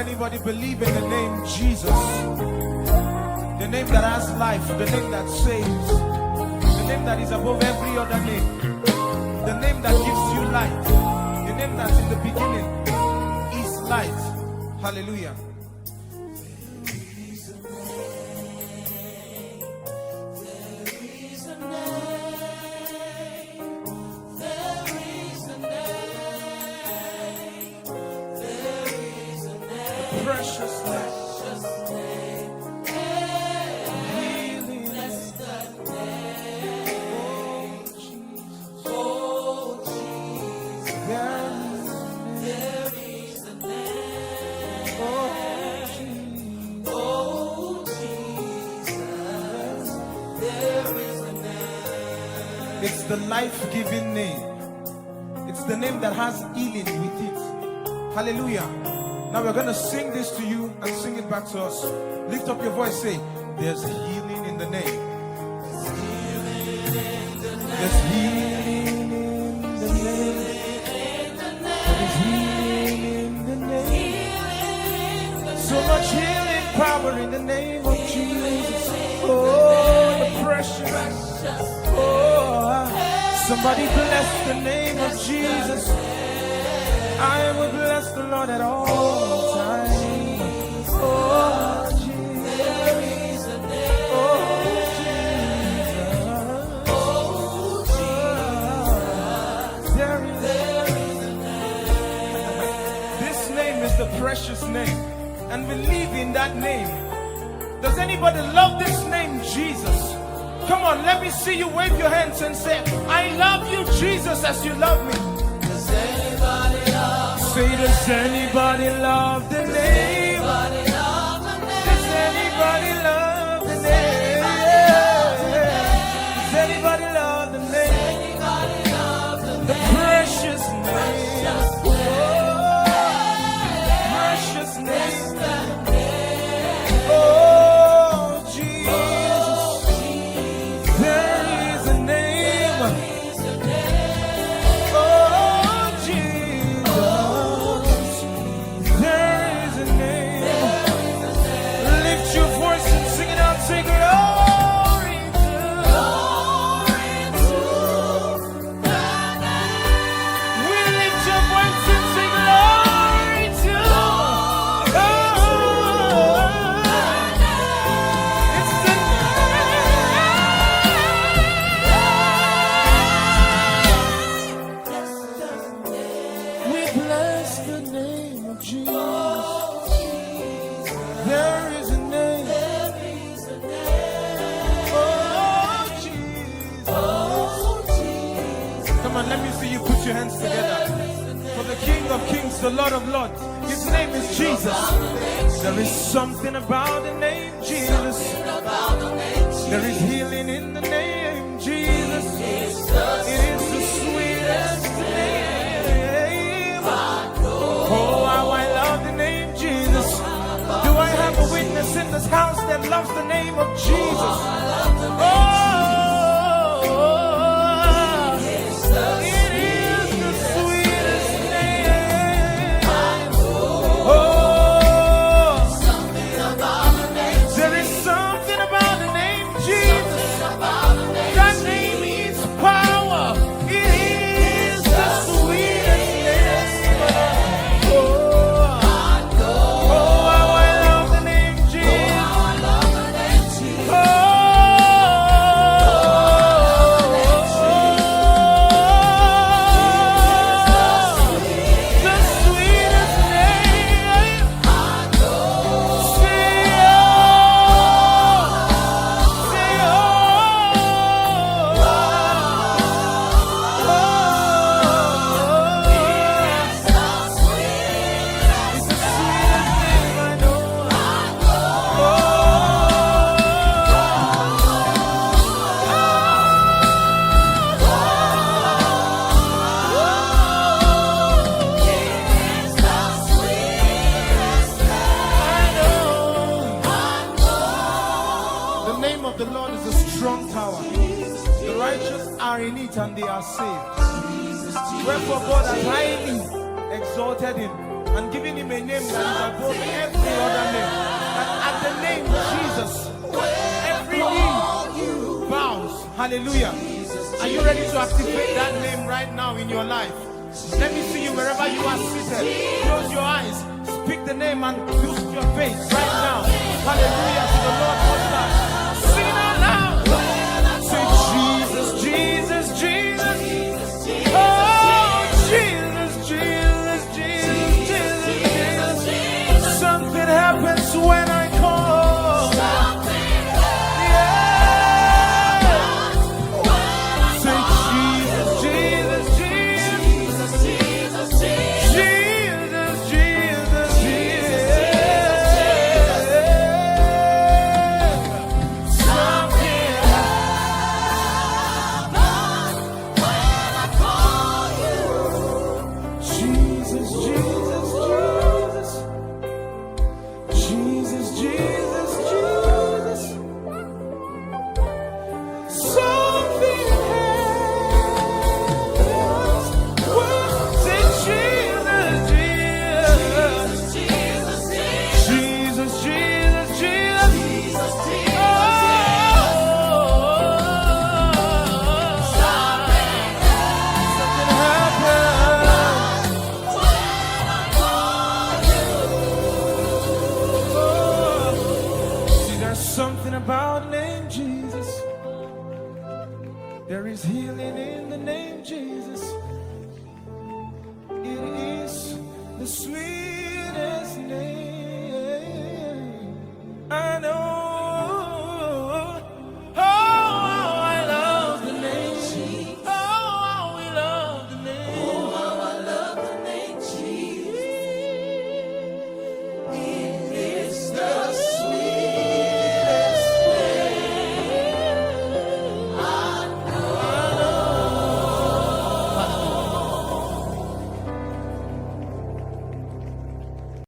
anybody believe in the name Jesus? The name that has life, the name that saves, the name that is above every other name, the name that gives you light, the name that's in the beginning is light. Hallelujah. Precious name. Healing. Oh, Jesus. There is a name. Oh, Jesus. There is a name. It's the life-giving name. It's the name that has healing with it. Hallelujah. Now we're going to sing this to you and sing it back to us. Lift up your voice, say, there's healing in the name. There's healing in the name. There's healing in the name. So much healing power in the name of Jesus. Oh, the precious. Oh, somebody bless the name of Jesus. I will bless the Lord at all times. Oh, Jesus. There is a name. Oh, Jesus. Oh, Jesus. There is a name. This name is the precious name, and we live in that name. Does anybody love this name, Jesus? Come on, let me see you wave your hands and say, I love you, Jesus, as you love me. Does anybody love? Say, does anybody love the name? Does anybody love the name? Does anybody love the name? The precious name. Oh, precious name. Oh, Jesus. There is a name. Oh, Jesus. There is a name. Lift your voice and sing it out. Say glory to the name. We lift your voice and say glory to it's the name. We bless the name of Jesus. There is a name. Oh, Jesus. Come on, let me see you put your hands together. For the King of Kings, the Lord of Lords. His name is Jesus. There is something about the name Jesus. There is healing in the name Jesus. It is the sweetest name. Oh, how I love the name Jesus. Do I have a witness in this house that loves the name of Jesus? Oh, it is the sweetest name. Oh, there is something about the name Jesus. That name is power. It is the sweetest name. Oh, how I love the name Jesus. Oh, the sweetest name. Say it's the sweetest name I know. The name of the Lord is a strong tower. The righteous are in it and they are saved. Wherefore God has highly exalted him and giving him a name that is above every other name. That at the name of Jesus, every knee bows. Hallelujah. Are you ready to activate that name right now in your life? Let me see you wherever you are seated. Close your eyes. Speak the name and boost your faith right now. Hallelujah to the Lord Most High. Sing it out loud. Say Jesus, Jesus, Jesus. Oh, Jesus, Jesus, Jesus, Jesus, Jesus. Something happens when I call. Yeah. Say Jesus, Jesus, Jesus. Jesus, Jesus, Jesus. Something Jesus, Jesus, Jesus. Jesus, Jesus, Jesus. Something happens when say Jesus, Jesus. Jesus, Jesus, Jesus. Oh, something happens. See, there's something about the name Jesus. There is healing in the name Jesus. It is the sweet